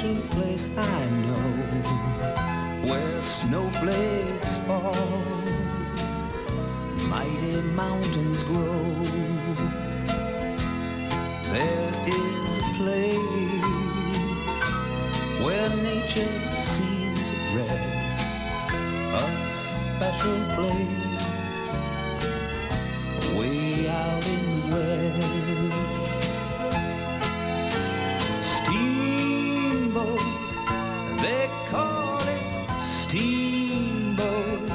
special place I know where snowflakes fall, mighty mountains grow. There is a place where nature seems at rest, a special place way out in the west. Steamboat, they call it Steamboat.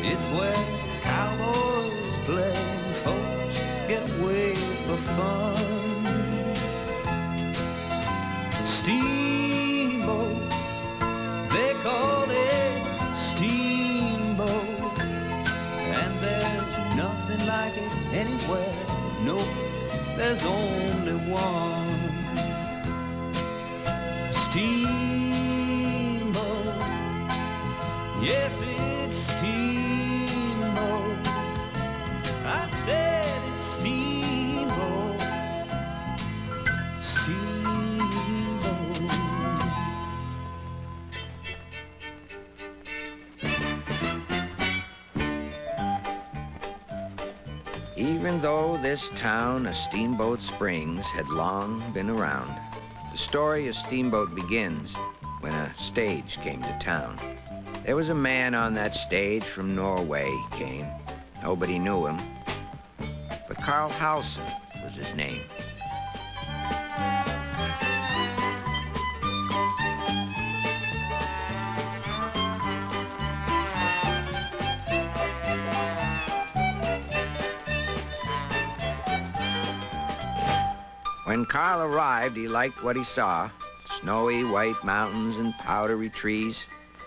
It's where cowboys play, folks get away for fun. Steamboat, they call it Steamboat, and there's nothing like it anywhere. Nope, there's only one. Steamboat, yes, it's Steamboat. I said it's Steamboat, Steamboat. Even though this town of Steamboat Springs had long been around, the story of Steamboat begins when a stage came to town. There was a man on that stage from Norway. He came. Nobody knew him, but Carl Howelsen was his name. When Carl arrived, he liked what he saw, snowy white mountains and powdery trees.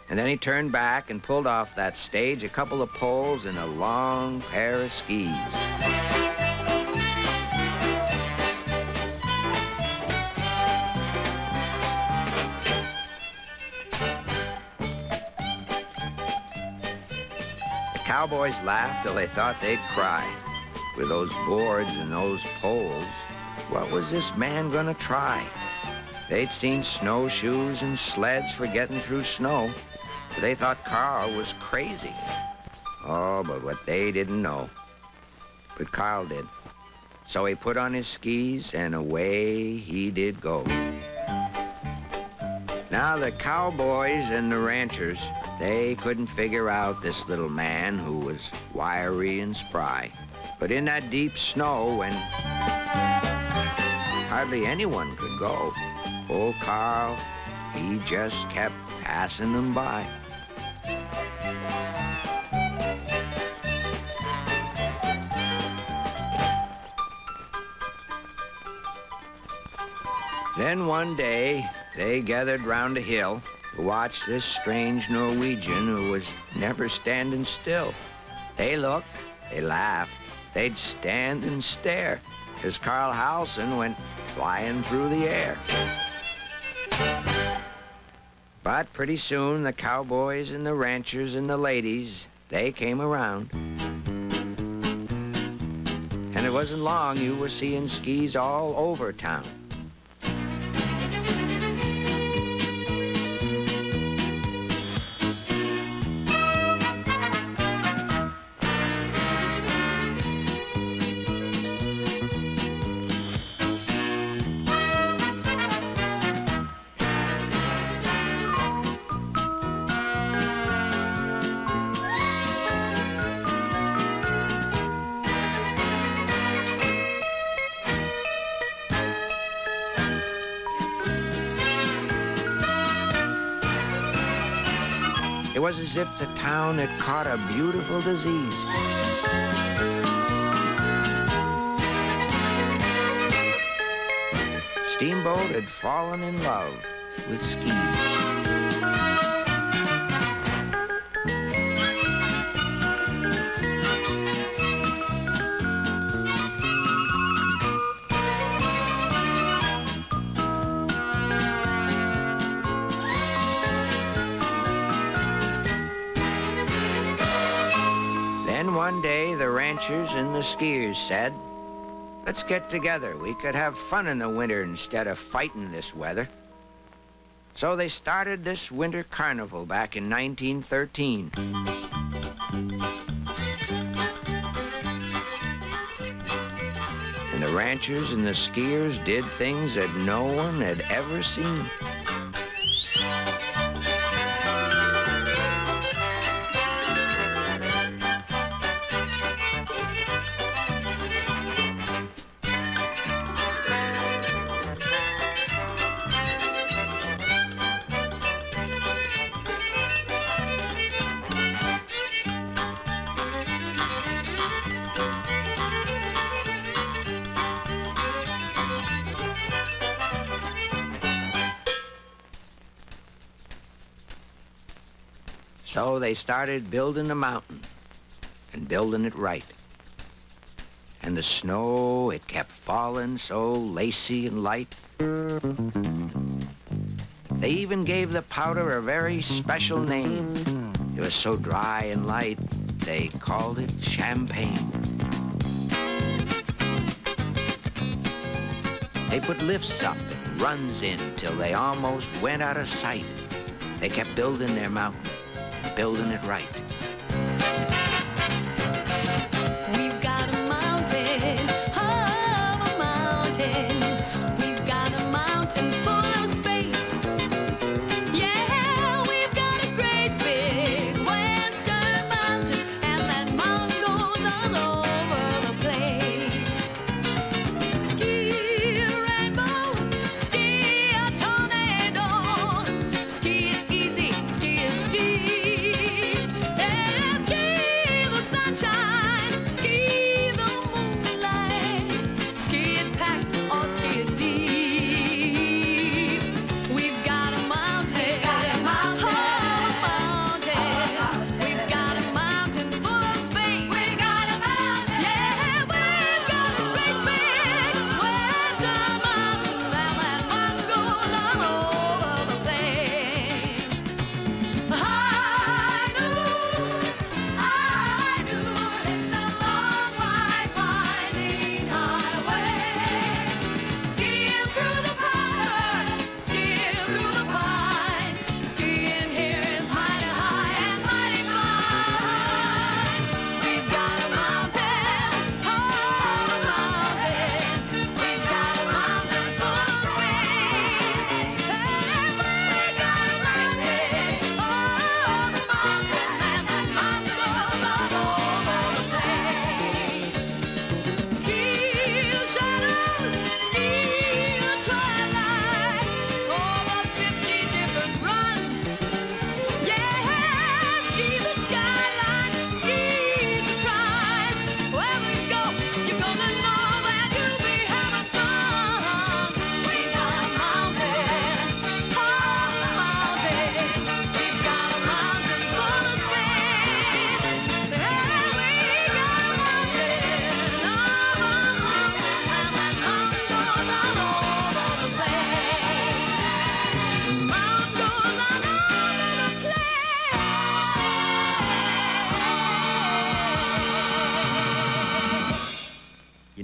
And then he turned back and pulled off that stage a couple of poles and a long pair of skis. The cowboys laughed till they thought they'd cry. With those boards and those poles, what was this man gonna try? They'd seen snowshoes and sleds for getting through snow. They thought Carl was crazy. Oh, but what they didn't know. But Carl did. So he put on his skis and away he did go. Now the cowboys and the ranchers, they couldn't figure out this little man who was wiry and spry. But in that deep snow, when hardly anyone could go, old Carl, he just kept passing them by. Then one day, they gathered round a hill to watch this strange Norwegian who was never standing still. They looked, they laughed, they'd stand and stare as Carl Howelsen went flying through the air. But pretty soon, the cowboys and the ranchers and the ladies, they came around. And it wasn't long you were seeing skis all over town. It was as if the town had caught a beautiful disease. Steamboat had fallen in love with skis. One day, the ranchers and the skiers said, "Let's get together. We could have fun in the winter instead of fighting this weather." So they started this winter carnival back in 1913. And the ranchers and the skiers did things that no one had ever seen. So they started building the mountain and building it right. And the snow, it kept falling so lacy and light. They even gave the powder a very special name. It was so dry and light, they called it champagne. They put lifts up and runs in till they almost went out of sight. They kept building their mountain, building it right. We've got a mountain, oh, a mountain. We've got a mountain full of space. Yeah, we've got a great big western mountain, and that mountain goes all over the place. Ski a rainbow, ski a tornado, ski it easy, ski it steep.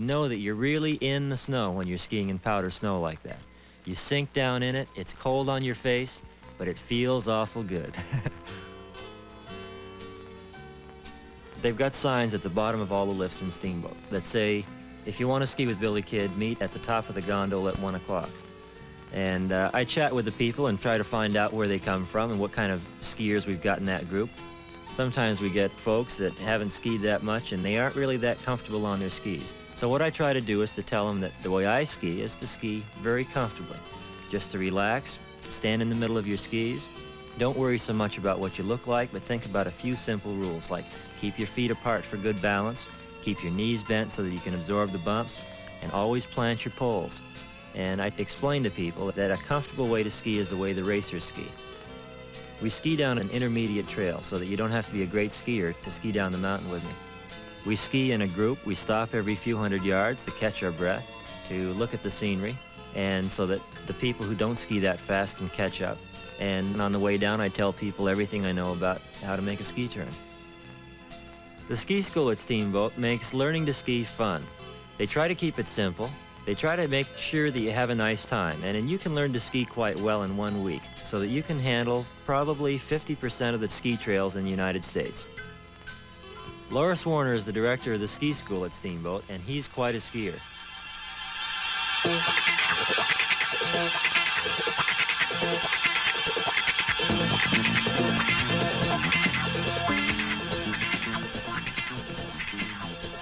Know that you're really in the snow when you're skiing in powder snow like that. You sink down in it, it's cold on your face, but it feels awful good. They've got signs at the bottom of all the lifts in Steamboat that say, if you want to ski with Billy Kid, meet at the top of the gondola at 1 o'clock. And I chat with the people and try to find out where they come from and what kind of skiers we've got in that group. Sometimes we get folks that haven't skied that much and they aren't really that comfortable on their skis. So what I try to do is to tell them that the way I ski is to ski very comfortably. Just to relax, stand in the middle of your skis. Don't worry so much about what you look like, but think about a few simple rules like keep your feet apart for good balance, keep your knees bent so that you can absorb the bumps, and always plant your poles. And I explain to people that a comfortable way to ski is the way the racers ski. We ski down an intermediate trail so that you don't have to be a great skier to ski down the mountain with me. We ski in a group. We stop every few hundred yards to catch our breath, to look at the scenery, and so that the people who don't ski that fast can catch up. And on the way down, I tell people everything I know about how to make a ski turn. The ski school at Steamboat makes learning to ski fun. They try to keep it simple. They try to make sure that you have a nice time, and you can learn to ski quite well in 1 week, so that you can handle probably 50% of the ski trails in the United States. Loris Warner is the director of the ski school at Steamboat, and he's quite a skier.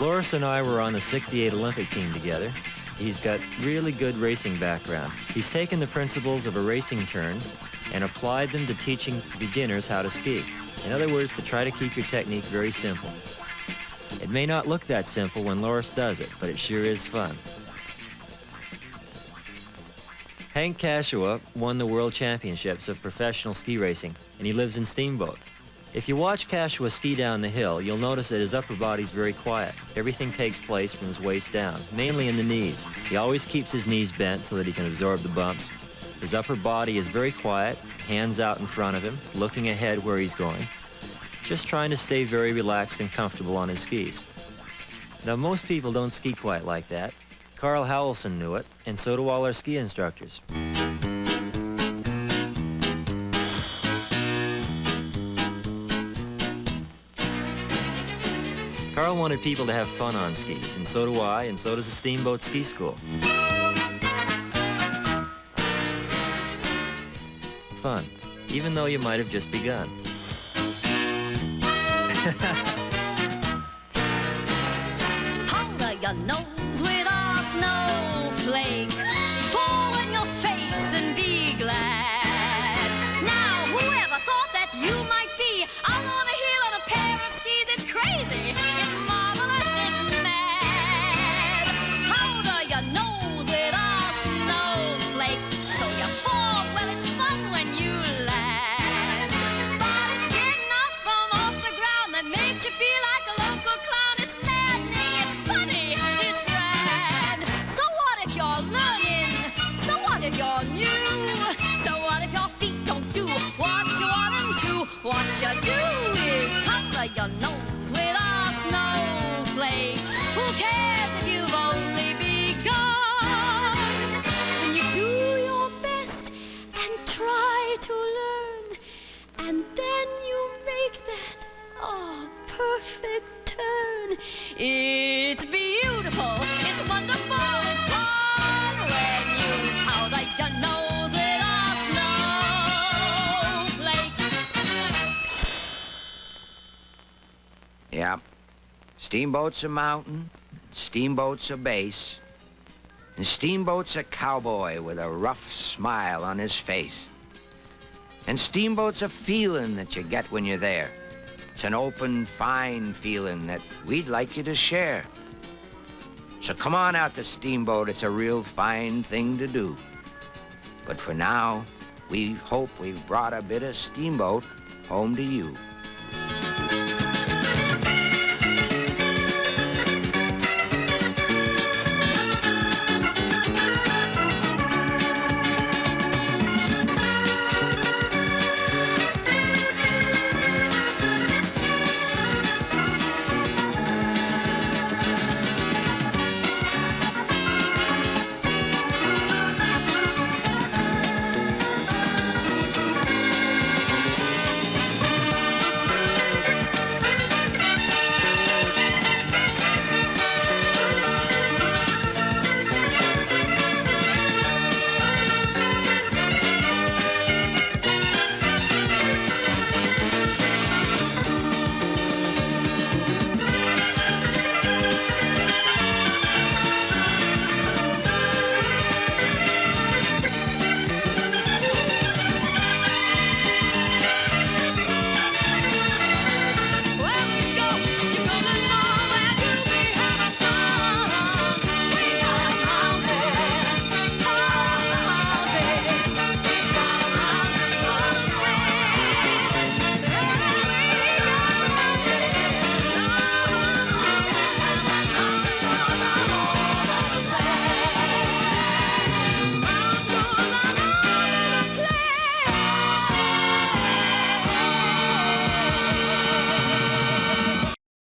Loris and I were on the '68 Olympic team together. He's got really good racing background. He's taken the principles of a racing turn and applied them to teaching beginners how to ski. In other words, to try to keep your technique very simple. It may not look that simple when Loris does it, but it sure is fun. Hank Cashua won the World Championships of professional ski racing, and he lives in Steamboat. If you watch Cashua ski down the hill, you'll notice that his upper body's very quiet. Everything takes place from his waist down, mainly in the knees. He always keeps his knees bent so that he can absorb the bumps. His upper body is very quiet, hands out in front of him, looking ahead where he's going, just trying to stay very relaxed and comfortable on his skis. Now, most people don't ski quite like that. Carl Howelsen knew it, and so do all our ski instructors. Carl wanted people to have fun on skis, and so do I, and so does the Steamboat Ski School. Fun, even though you might have just begun. Powder your nose with a snowflake. Fall on your face and be glad. Now, whoever thought that you might be out on a hill on a pair of skis? It's crazy. It's marvelous. It's mad. Powder your nose with a snowflake. So you fall. Well, it's fun when you land. But it's getting up from off the ground that makes you feel like a local clown. It's maddening. It's funny. It's grand. So what if you're learning? So what if you're new? So what if your feet don't do what you want them to? What you do is powder your nose with a snowflake. Who cares if you've only begun? When you do your best and try to learn, and then you make that, perfect turn. It's beautiful, it's wonderful, it's fun when you powder your nose with a snowflake. Yep. Steamboat's a mountain, Steamboat's a base, and Steamboat's a cowboy with a rough smile on his face. And Steamboat's a feeling that you get when you're there. It's an open, fine feeling that we'd like you to share. So come on out to Steamboat, it's a real fine thing to do. But for now, we hope we've brought a bit of Steamboat home to you.